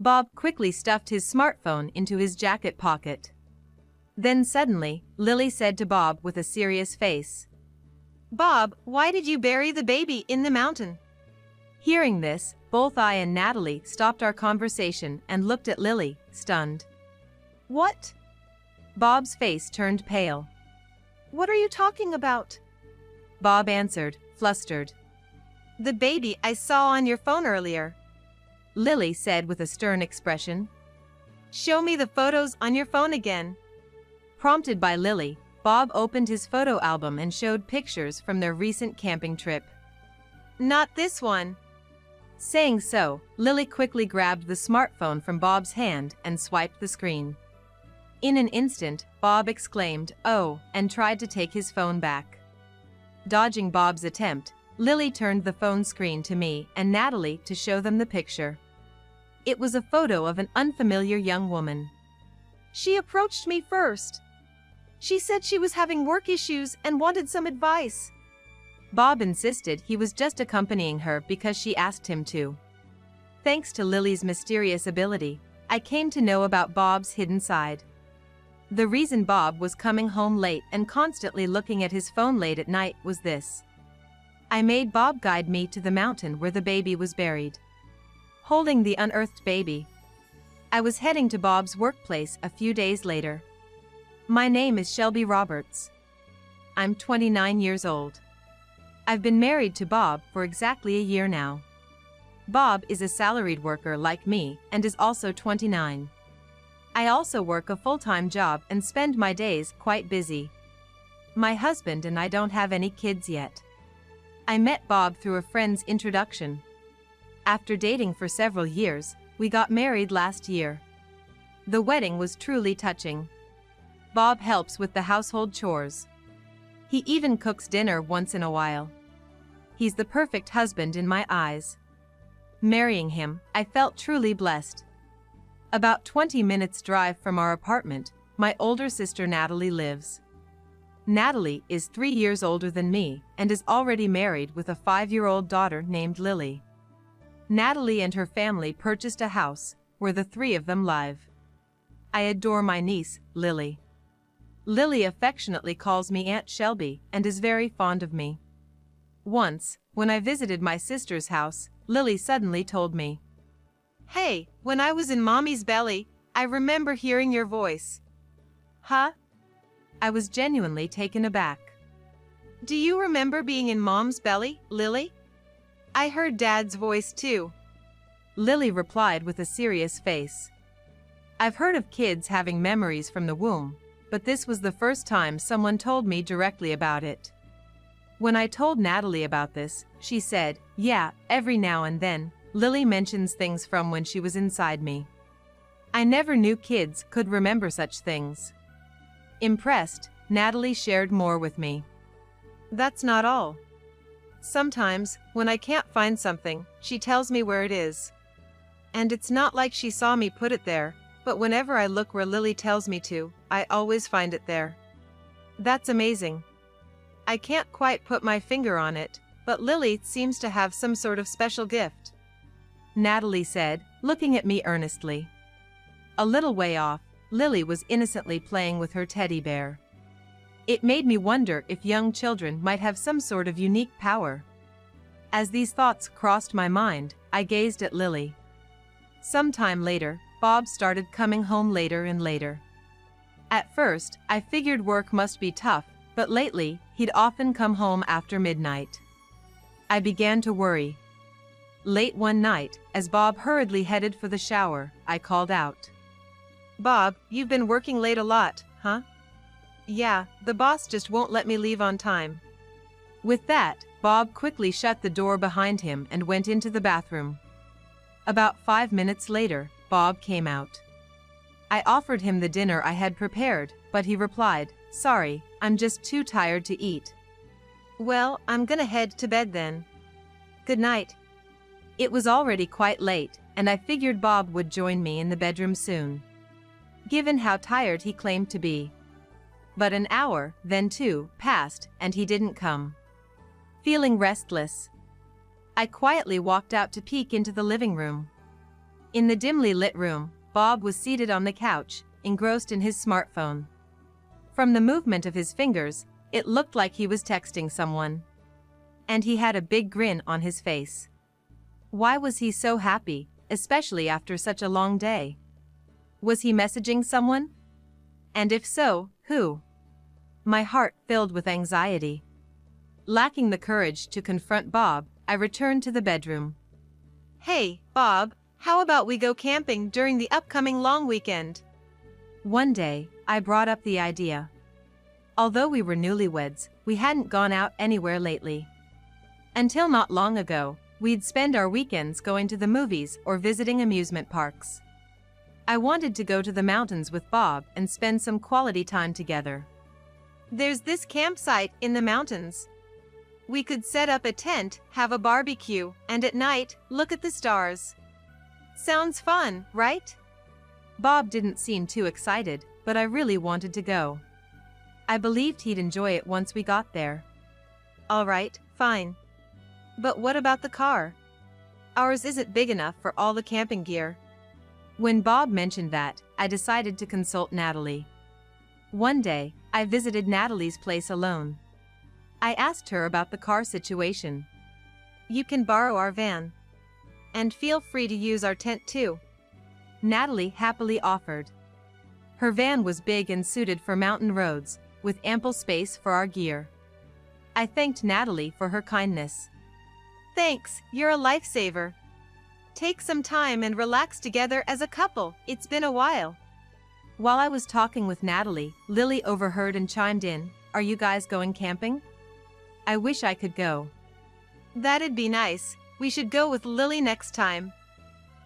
Bob quickly stuffed his smartphone into his jacket pocket. Then suddenly, Lily said to Bob with a serious face, "Bob, why did you bury the baby in the mountain?" Hearing this, both I and Natalie stopped our conversation and looked at Lily, stunned. "What?" Bob's face turned pale. "What are you talking about?" Bob answered, flustered. "The baby I saw on your phone earlier," Lily said with a stern expression. "Show me the photos on your phone again." Prompted by Lily, Bob opened his photo album and showed pictures from their recent camping trip. "Not this one." Saying so, Lily quickly grabbed the smartphone from Bob's hand and swiped the screen. In an instant, Bob exclaimed, "Oh," and tried to take his phone back. Dodging Bob's attempt, Lily turned the phone screen to me and Natalie to show them the picture. It was a photo of an unfamiliar young woman. "She approached me first. She said she was having work issues and wanted some advice." Bob insisted he was just accompanying her because she asked him to. Thanks to Lily's mysterious ability, I came to know about Bob's hidden side. The reason Bob was coming home late and constantly looking at his phone late at night was this. I made Bob guide me to the mountain where the baby was buried. Holding the unearthed baby, I was heading to Bob's workplace a few days later. My name is Shelby Roberts. I'm 29 years old. I've been married to Bob for exactly a year now. Bob is a salaried worker like me and is also 29. I also work a full-time job and spend my days quite busy. My husband and I don't have any kids yet. I met Bob through a friend's introduction. After dating for several years, we got married last year. The wedding was truly touching. Bob helps with the household chores. He even cooks dinner once in a while. He's the perfect husband in my eyes. Marrying him, I felt truly blessed. About 20 minutes drive from our apartment, my older sister Natalie lives. Natalie is 3 years older than me and is already married with a 5-year-old daughter named Lily. Natalie and her family purchased a house where the three of them live. I adore my niece, Lily. Lily affectionately calls me Aunt Shelby and is very fond of me. Once, when I visited my sister's house, Lily suddenly told me, "Hey, when I was in Mommy's belly, I remember hearing your voice." Huh? I was genuinely taken aback. "Do you remember being in Mom's belly, Lily?" "I heard Dad's voice too," Lily replied with a serious face. I've heard of kids having memories from the womb, but this was the first time someone told me directly about it. When I told Natalie about this, she said, "Yeah, every now and then, Lily mentions things from when she was inside me." I never knew kids could remember such things. Impressed, Natalie shared more with me. "That's not all. Sometimes, when I can't find something, she tells me where it is. And it's not like she saw me put it there, but whenever I look where Lily tells me to, I always find it there. That's amazing. I can't quite put my finger on it, but Lily seems to have some sort of special gift," Natalie said, looking at me earnestly. A little way off, Lily was innocently playing with her teddy bear. It made me wonder if young children might have some sort of unique power. As these thoughts crossed my mind, I gazed at Lily. Sometime later, Bob started coming home later and later. At first, I figured work must be tough, but lately, he'd often come home after midnight. I began to worry. Late one night, as Bob hurriedly headed for the shower, I called out, "Bob, you've been working late a lot, huh?" "Yeah, the boss just won't let me leave on time." With that, Bob quickly shut the door behind him and went into the bathroom. About 5 minutes later, Bob came out. I offered him the dinner I had prepared, but he replied, "Sorry, I'm just too tired to eat." "Well, I'm gonna head to bed then. Good night." It was already quite late, and I figured Bob would join me in the bedroom soon, given how tired he claimed to be. But an hour, then 2, passed, and he didn't come. Feeling restless, I quietly walked out to peek into the living room. In the dimly lit room, Bob was seated on the couch, engrossed in his smartphone. From the movement of his fingers, it looked like he was texting someone. And he had a big grin on his face. Why was he so happy, especially after such a long day? Was he messaging someone? And if so, who? My heart filled with anxiety. Lacking the courage to confront Bob, I returned to the bedroom. Hey, Bob, how about we go camping during the upcoming long weekend? One day, I brought up the idea. Although we were newlyweds, we hadn't gone out anywhere lately. Until not long ago, we'd spend our weekends going to the movies or visiting amusement parks. I wanted to go to the mountains with Bob and spend some quality time together. There's this campsite in the mountains. We could set up a tent, have a barbecue, and at night, look at the stars. Sounds fun, right? Bob didn't seem too excited, but I really wanted to go. I believed he'd enjoy it once we got there. All right, fine. But what about the car? Ours isn't big enough for all the camping gear. When Bob mentioned that, I decided to consult Natalie. One day, I visited Natalie's place alone. I asked her about the car situation. You can borrow our van. And feel free to use our tent too. Natalie happily offered. Her van was big and suited for mountain roads, with ample space for our gear. I thanked Natalie for her kindness. Thanks, you're a lifesaver. Take some time and relax together as a couple, it's been a while. While I was talking with Natalie, Lily overheard and chimed in, Are you guys going camping? I wish I could go. That'd be nice, we should go with Lily next time.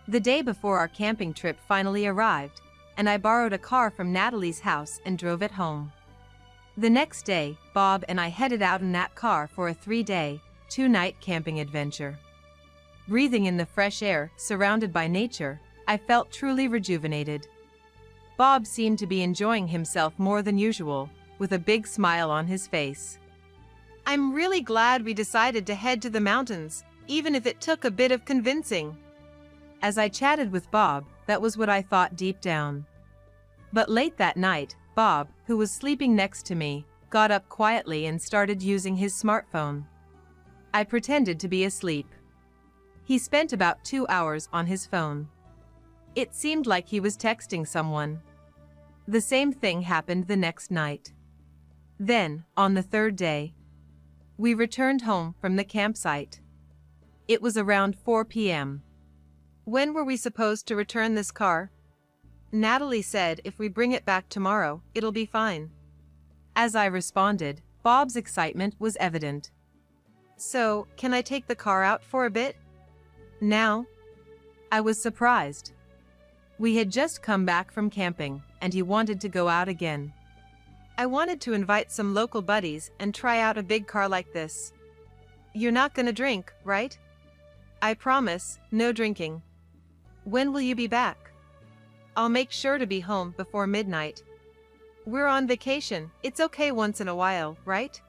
The day before our camping trip finally arrived, and I borrowed a car from Natalie's house and drove it home. The next day, Bob and I headed out in that car for a 3-day, 2-night camping adventure. Breathing in the fresh air, surrounded by nature, I felt truly rejuvenated. Bob seemed to be enjoying himself more than usual, with a big smile on his face. I'm really glad we decided to head to the mountains, even if it took a bit of convincing. As I chatted with Bob, that was what I thought deep down. But late that night, Bob, who was sleeping next to me, got up quietly and started using his smartphone. I pretended to be asleep. He spent about 2 hours on his phone. It seemed like he was texting someone. The same thing happened the next night. Then, on the 3rd day, we returned home from the campsite. It was around 4 p.m. When were we supposed to return this car? Natalie said if we bring it back tomorrow, it'll be fine. As I responded, Bob's excitement was evident. So, can I take the car out for a bit? Now? I was surprised. We had just come back from camping, and he wanted to go out again. I wanted to invite some local buddies and try out a big car like this. You're not gonna drink, right? I promise, no drinking. When will you be back? I'll make sure to be home before midnight. We're on vacation, it's okay once in a while, right?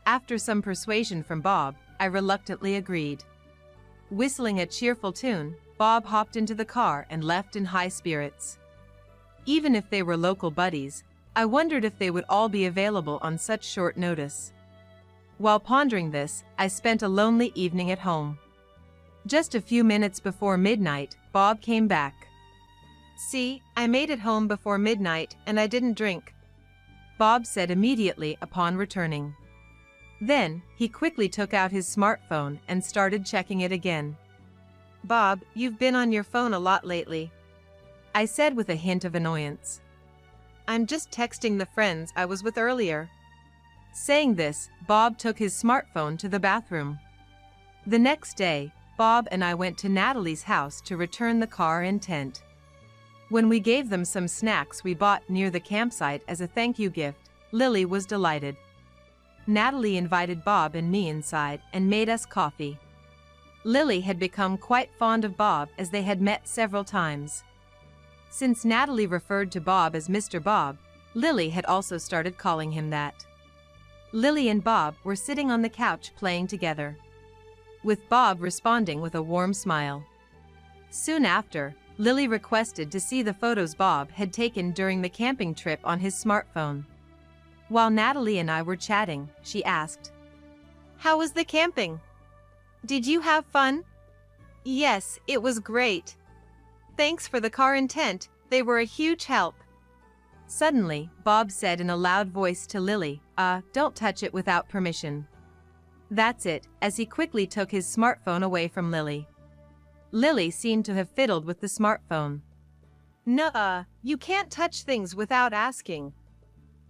After some persuasion from Bob, I reluctantly agreed. Whistling a cheerful tune, Bob hopped into the car and left in high spirits. Even if they were local buddies, I wondered if they would all be available on such short notice. While pondering this, I spent a lonely evening at home. Just a few minutes before midnight, Bob came back. See, I made it home before midnight and I didn't drink, Bob said immediately upon returning. Then, he quickly took out his smartphone and started checking it again. Bob, you've been on your phone a lot lately, I said with a hint of annoyance. I'm just texting the friends I was with earlier. Saying this, Bob took his smartphone to the bathroom. The next day, Bob and I went to Natalie's house to return the car and tent. When we gave them some snacks we bought near the campsite as a thank you gift, Lily was delighted. Natalie invited Bob and me inside and made us coffee. Lily had become quite fond of Bob as they had met several times. Since Natalie referred to Bob as Mr. Bob, Lily had also started calling him that. Lily and Bob were sitting on the couch playing together, with Bob responding with a warm smile. Soon after, Lily requested to see the photos Bob had taken during the camping trip on his smartphone. While Natalie and I were chatting, she asked, "How was the camping? Did you have fun?" "Yes, it was great. Thanks for the car and tent, they were a huge help." Suddenly, Bob said in a loud voice to Lily, "Don't touch it without permission." That's it, as he quickly took his smartphone away from Lily. Lily seemed to have fiddled with the smartphone. "Nuh-uh, you can't touch things without asking."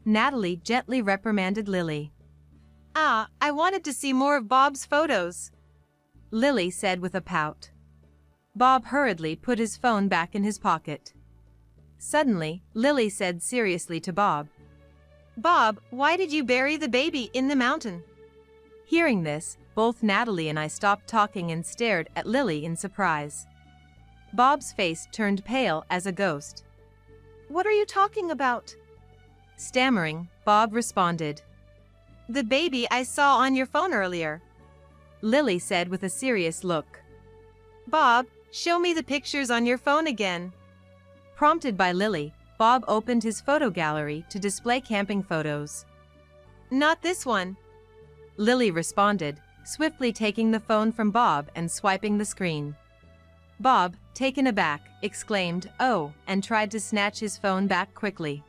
Natalie gently reprimanded Lily. "I wanted to see more of Bob's photos," Lily said with a pout. Bob hurriedly put his phone back in his pocket. Suddenly, Lily said seriously to Bob, "Bob, why did you bury the baby in the mountain?" Hearing this, both Natalie and I stopped talking and stared at Lily in surprise. Bob's face turned pale as a ghost. "What are you talking about?" Stammering, Bob responded, "The baby I saw on your phone earlier," Lily said with a serious look. "Bob, show me the pictures on your phone again." Prompted by Lily, Bob opened his photo gallery to display camping photos. "Not this one," Lily responded, swiftly taking the phone from Bob and swiping the screen. Bob, taken aback, exclaimed, "Oh," and tried to snatch his phone back quickly.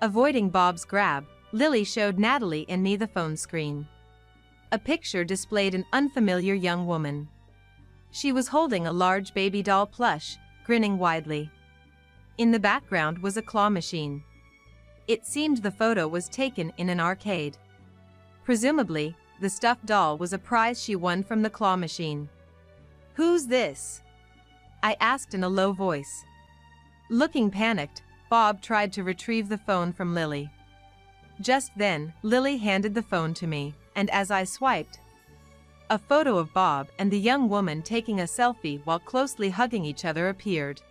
Avoiding Bob's grab, Lily showed Natalie and me the phone screen. A picture displayed an unfamiliar young woman. She was holding a large baby doll plush, grinning widely. In the background was a claw machine. It seemed the photo was taken in an arcade. Presumably, the stuffed doll was a prize she won from the claw machine. "Who's this?" I asked in a low voice. Looking panicked, Bob tried to retrieve the phone from Lily. Just then, Lily handed the phone to me, and as I swiped, a photo of Bob and the young woman taking a selfie while closely hugging each other appeared.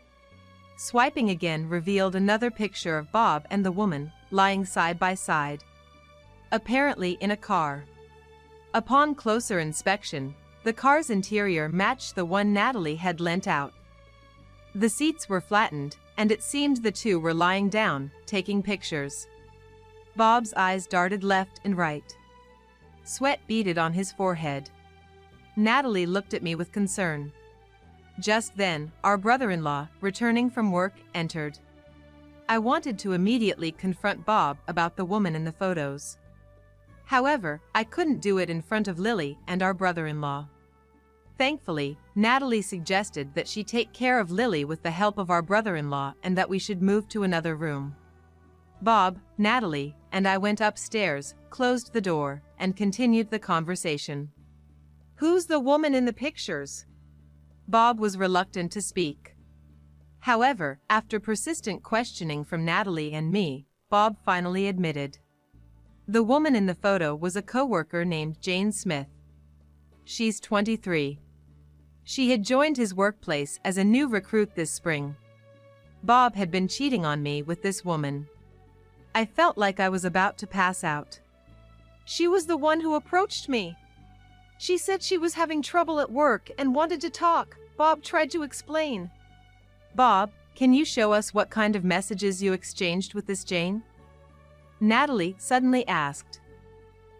Swiping again revealed another picture of Bob and the woman, lying side by side, apparently in a car. Upon closer inspection, the car's interior matched the one Natalie had lent out. The seats were flattened, and it seemed the two were lying down, taking pictures. Bob's eyes darted left and right. Sweat beaded on his forehead. Natalie looked at me with concern. Just then, our brother-in-law, returning from work, entered. I wanted to immediately confront Bob about the woman in the photos. However, I couldn't do it in front of Lily and our brother-in-law. Thankfully, Natalie suggested that she take care of Lily with the help of our brother-in-law and that we should move to another room. Bob, Natalie, and I went upstairs, closed the door, and continued the conversation. "Who's the woman in the pictures?" Bob was reluctant to speak. However, after persistent questioning from Natalie and me, Bob finally admitted. The woman in the photo was a coworker named Jane Smith. She's 23. She had joined his workplace as a new recruit this spring. Bob had been cheating on me with this woman. I felt like I was about to pass out. "She was the one who approached me. She said she was having trouble at work and wanted to talk," Bob tried to explain. "Bob, can you show us what kind of messages you exchanged with this Jane?" Natalie suddenly asked.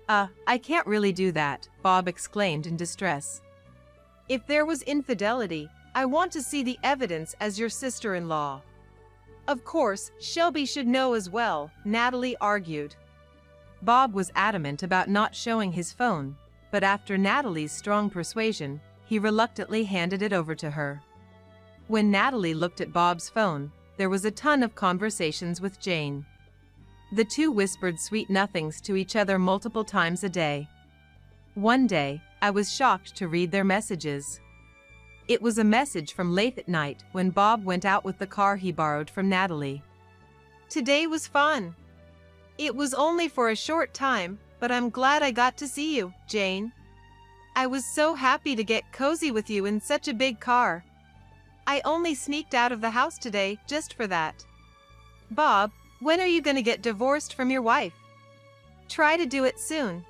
I can't really do that," Bob exclaimed in distress. "If there was infidelity, I want to see the evidence as your sister-in-law." "Of course, Shelby should know as well," Natalie argued. Bob was adamant about not showing his phone, but after Natalie's strong persuasion, he reluctantly handed it over to her. When Natalie looked at Bob's phone, there was a ton of conversations with Jane. The two whispered sweet nothings to each other multiple times a day. One day, I was shocked to read their messages. It was a message from late at night when Bob went out with the car he borrowed from Natalie. "Today was fun. It was only for a short time, but I'm glad I got to see you, Jane. I was so happy to get cozy with you in such a big car. I only sneaked out of the house today just for that. Bob, when are you going to get divorced from your wife? Try to do it soon.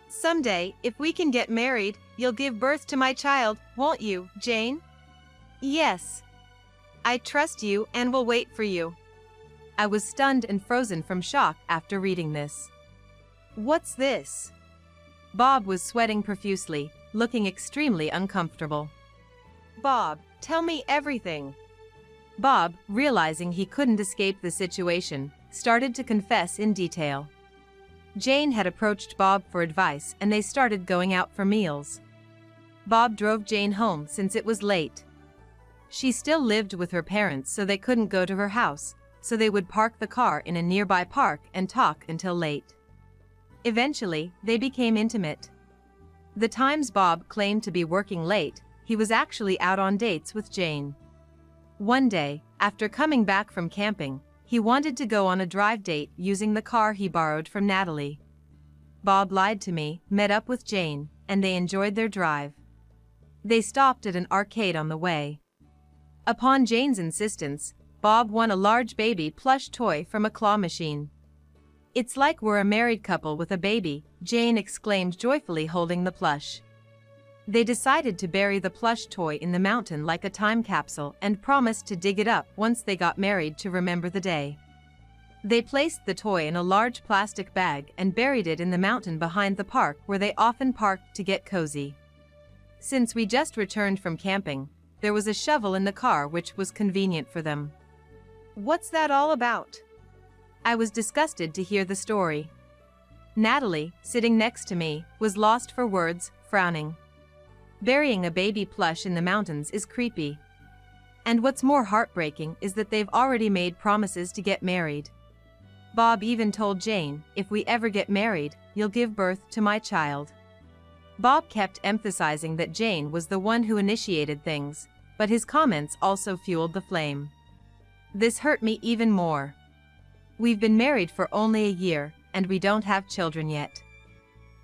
Someday, if we can get married, you'll give birth to my child, won't you, Jane?" Yes. I trust you and will wait for you. I was stunned and frozen from shock after reading this. What's this? Bob was sweating profusely, looking extremely uncomfortable. Bob, tell me everything. Bob, realizing he couldn't escape the situation, started to confess in detail. Jane had approached Bob for advice and they started going out for meals. Bob drove Jane home since it was late. She still lived with her parents, so they couldn't go to her house, so they would park the car in a nearby park and talk until late. Eventually, they became intimate. The times Bob claimed to be working late, he was actually out on dates with Jane. One day, after coming back from camping, he wanted to go on a drive date using the car he borrowed from Natalie. Bob lied to me, met up with Jane, and they enjoyed their drive. They stopped at an arcade on the way. Upon Jane's insistence, Bob won a large baby plush toy from a claw machine. "It's like we're a married couple with a baby," Jane exclaimed joyfully, holding the plush. They decided to bury the plush toy in the mountain like a time capsule and promised to dig it up once they got married to remember the day. They placed the toy in a large plastic bag and buried it in the mountain behind the park where they often parked to get cozy. Since we just returned from camping, there was a shovel in the car, which was convenient for them. What's that all about? I was disgusted to hear the story. Natalie, sitting next to me, was lost for words, frowning. Burying a baby plush in the mountains is creepy. And what's more heartbreaking is that they've already made promises to get married. Bob even told Jane, "If we ever get married, you'll give birth to my child." Bob kept emphasizing that Jane was the one who initiated things, but his comments also fueled the flame. This hurt me even more. We've been married for only a year, and we don't have children yet.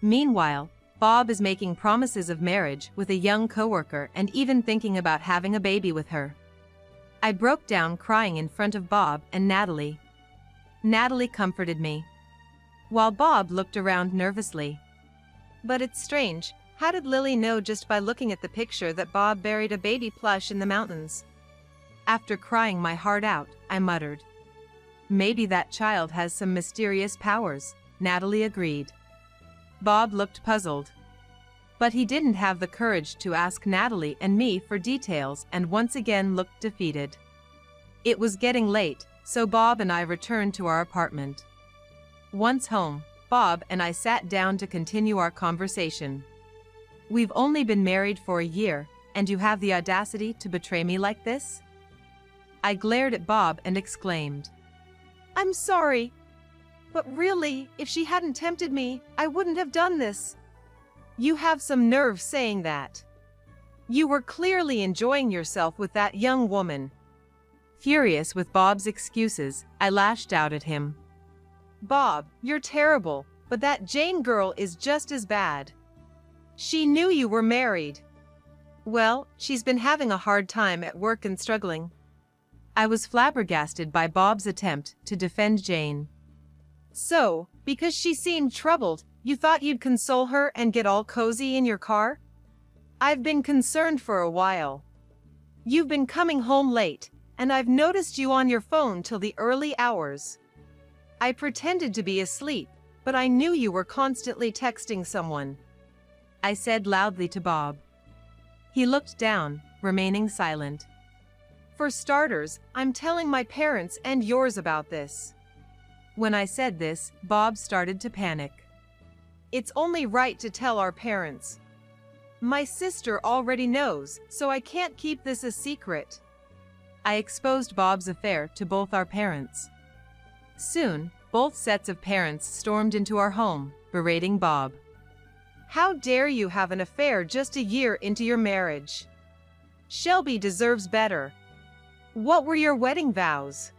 Meanwhile, Bob is making promises of marriage with a young coworker and even thinking about having a baby with her. I broke down crying in front of Bob and Natalie. Natalie comforted me, while Bob looked around nervously. But it's strange, how did Lily know just by looking at the picture that Bob buried a baby plush in the mountains? After crying my heart out, I muttered, "Maybe that child has some mysterious powers," Natalie agreed. Bob looked puzzled. But he didn't have the courage to ask Natalie and me for details and once again looked defeated. It was getting late, so Bob and I returned to our apartment. Once home, Bob and I sat down to continue our conversation. "We've only been married for a year, and you have the audacity to betray me like this?" I glared at Bob and exclaimed, "I'm sorry. But really, if she hadn't tempted me, I wouldn't have done this." "You have some nerve saying that. You were clearly enjoying yourself with that young woman." Furious with Bob's excuses, I lashed out at him. "Bob, you're terrible, but that Jane girl is just as bad. She knew you were married." "Well, she's been having a hard time at work and struggling." I was flabbergasted by Bob's attempt to defend Jane. "So, because she seemed troubled, you thought you'd console her and get all cozy in your car? I've been concerned for a while. You've been coming home late, and I've noticed you on your phone till the early hours. I pretended to be asleep, but I knew you were constantly texting someone," I said loudly to Bob. He looked down, remaining silent. "For starters, I'm telling my parents and yours about this." When I said this, Bob started to panic. "It's only right to tell our parents. My sister already knows, so I can't keep this a secret." I exposed Bob's affair to both our parents. Soon, both sets of parents stormed into our home, berating Bob. "How dare you have an affair just a year into your marriage? Shelby deserves better. What were your wedding vows?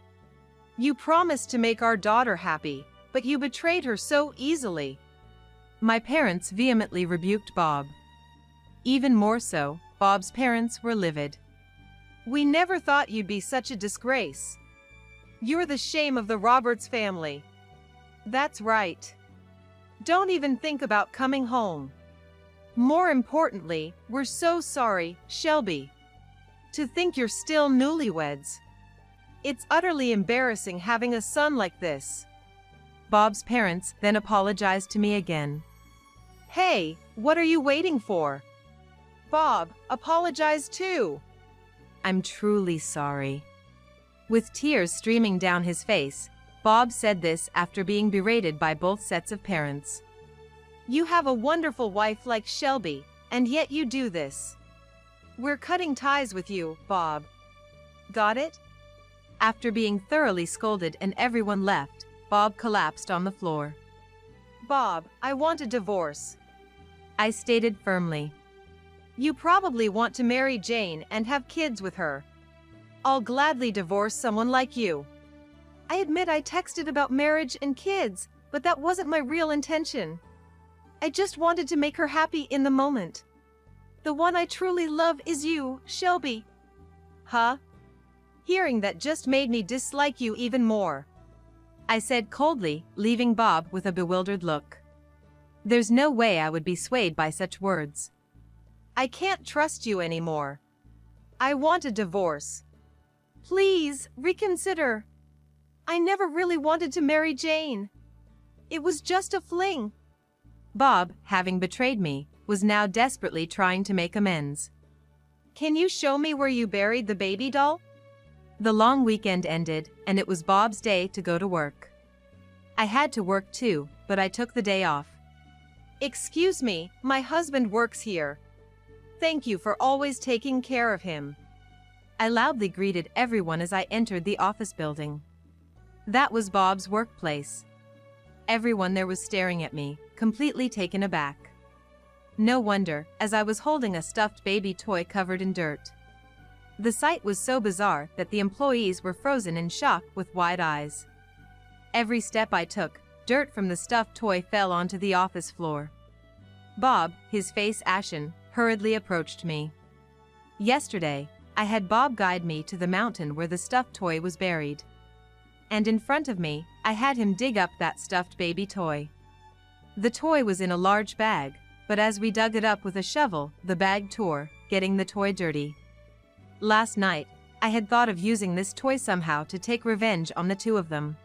You promised to make our daughter happy, but you betrayed her so easily." My parents vehemently rebuked Bob. Even more so, Bob's parents were livid. "We never thought you'd be such a disgrace. You're the shame of the Roberts family." "That's right. Don't even think about coming home. More importantly, we're so sorry, Shelby." To think you're still newlyweds. It's utterly embarrassing having a son like this. Bob's parents then apologized to me again. Hey, what are you waiting for? Bob, apologize too. I'm truly sorry. With tears streaming down his face, Bob said this after being berated by both sets of parents. You have a wonderful wife like Shelby, and yet you do this. We're cutting ties with you, Bob. Got it? After being thoroughly scolded and everyone left, Bob collapsed on the floor. Bob, I want a divorce. I stated firmly. You probably want to marry Jane and have kids with her. I'll gladly divorce someone like you. I admit I texted about marriage and kids, but that wasn't my real intention. I just wanted to make her happy in the moment. The one I truly love is you, Shelby. Huh? Hearing that just made me dislike you even more. I said coldly, leaving Bob with a bewildered look. There's no way I would be swayed by such words. I can't trust you anymore. I want a divorce. Please, reconsider. I never really wanted to marry Jane. It was just a fling. Bob, having betrayed me, was now desperately trying to make amends. Can you show me where you buried the baby doll? The long weekend ended, and it was Bob's day to go to work. I had to work too, but I took the day off. Excuse me, my husband works here. Thank you for always taking care of him. I loudly greeted everyone as I entered the office building. That was Bob's workplace. Everyone there was staring at me, completely taken aback. No wonder, as I was holding a stuffed baby toy covered in dirt. The sight was so bizarre that the employees were frozen in shock with wide eyes. Every step I took, dirt from the stuffed toy fell onto the office floor. Bob, his face ashen, hurriedly approached me. Yesterday, I had Bob guide me to the mountain where the stuffed toy was buried. And in front of me, I had him dig up that stuffed baby toy. The toy was in a large bag, but as we dug it up with a shovel, the bag tore, getting the toy dirty. Last night, I had thought of using this toy somehow to take revenge on the two of them.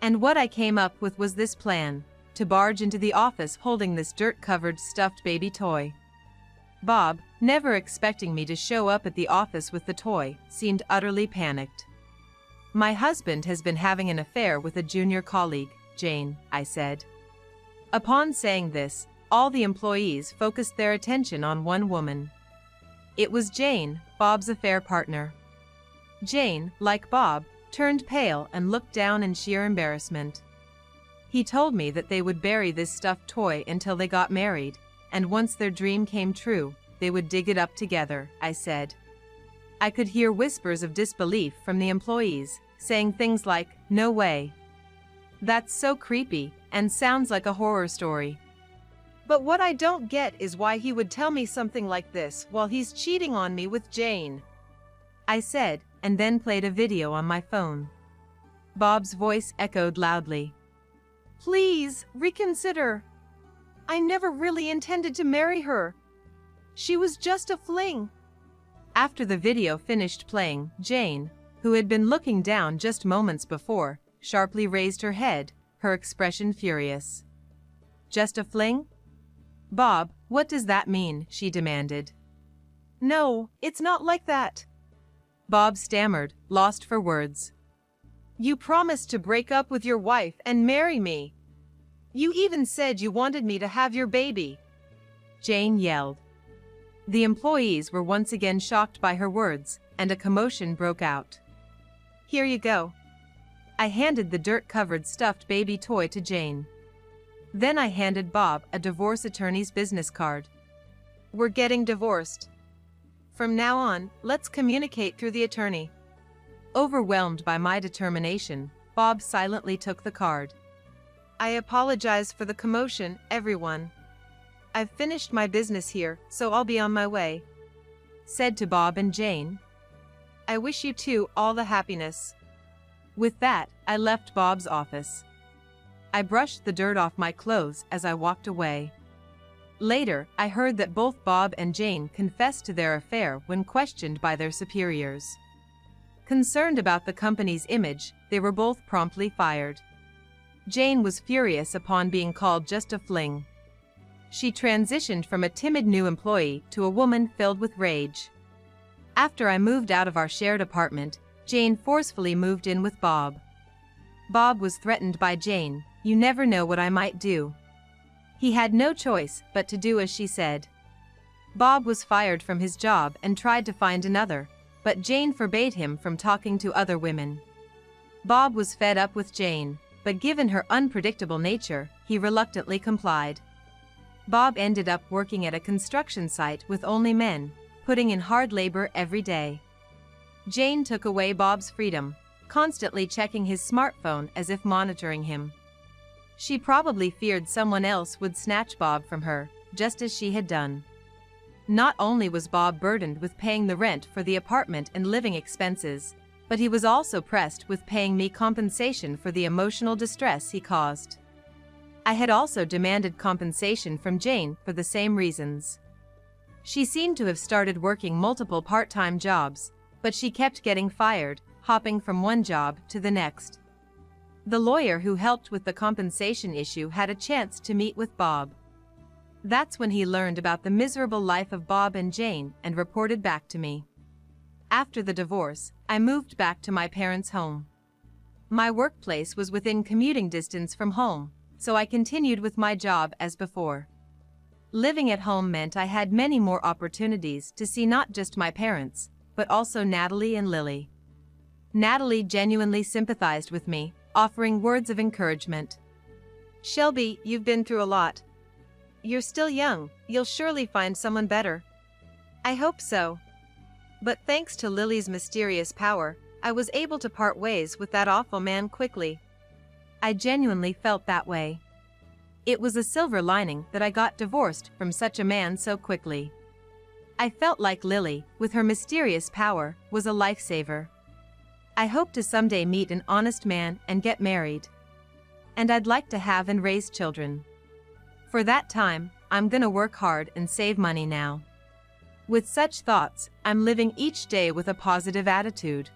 And what I came up with was this plan, to barge into the office holding this dirt-covered stuffed baby toy. Bob, never expecting me to show up at the office with the toy, seemed utterly panicked. My husband has been having an affair with a junior colleague, Jane, I said. Upon saying this, all the employees focused their attention on one woman. It was Jane, Bob's affair partner. Jane, like Bob, turned pale and looked down in sheer embarrassment. He told me that they would bury this stuffed toy until they got married, and once their dream came true, they would dig it up together, I said. I could hear whispers of disbelief from the employees, saying things like, "No way. That's so creepy, and sounds like a horror story." But what I don't get is why he would tell me something like this while he's cheating on me with Jane. I said, and then played a video on my phone. Bob's voice echoed loudly. Please, reconsider. I never really intended to marry her. She was just a fling. After the video finished playing, Jane, who had been looking down just moments before, sharply raised her head, her expression furious. Just a fling? Bob, what does that mean? She demanded. No, it's not like that. Bob stammered, lost for words. You promised to break up with your wife and marry me. You even said you wanted me to have your baby. Jane yelled. The employees were once again shocked by her words, and a commotion broke out. Here you go. I handed the dirt-covered stuffed baby toy to Jane. Then I handed Bob a divorce attorney's business card. We're getting divorced. From now on, let's communicate through the attorney. Overwhelmed by my determination, Bob silently took the card. I apologize for the commotion, everyone. I've finished my business here, so I'll be on my way. Said to Bob and Jane. I wish you two all the happiness. With that, I left Bob's office. I brushed the dirt off my clothes as I walked away. Later, I heard that both Bob and Jane confessed to their affair when questioned by their superiors. Concerned about the company's image, they were both promptly fired. Jane was furious upon being called just a fling. She transitioned from a timid new employee to a woman filled with rage. After I moved out of our shared apartment, Jane forcefully moved in with Bob. Bob was threatened by Jane, "You never know what I might do." He had no choice but to do as she said. Bob was fired from his job and tried to find another, but Jane forbade him from talking to other women. Bob was fed up with Jane, but given her unpredictable nature, he reluctantly complied. Bob ended up working at a construction site with only men, putting in hard labor every day. Jane took away Bob's freedom, constantly checking his smartphone as if monitoring him. She probably feared someone else would snatch Bob from her, just as she had done. Not only was Bob burdened with paying the rent for the apartment and living expenses, but he was also pressed with paying me compensation for the emotional distress he caused. I had also demanded compensation from Jane for the same reasons. She seemed to have started working multiple part-time jobs, but she kept getting fired, hopping from one job to the next. The lawyer who helped with the compensation issue had a chance to meet with Bob. That's when he learned about the miserable life of Bob and Jane and reported back to me. After the divorce, I moved back to my parents' home. My workplace was within commuting distance from home, so I continued with my job as before. Living at home meant I had many more opportunities to see not just my parents, but also Natalie and Lily. Natalie genuinely sympathized with me, offering words of encouragement. "Shelby, you've been through a lot. You're still young, you'll surely find someone better." "I hope so. But thanks to Lily's mysterious power, I was able to part ways with that awful man quickly." I genuinely felt that way. It was a silver lining that I got divorced from such a man so quickly. I felt like Lily, with her mysterious power, was a lifesaver. I hope to someday meet an honest man and get married. And I'd like to have and raise children. For that time, I'm gonna work hard and save money now. With such thoughts, I'm living each day with a positive attitude.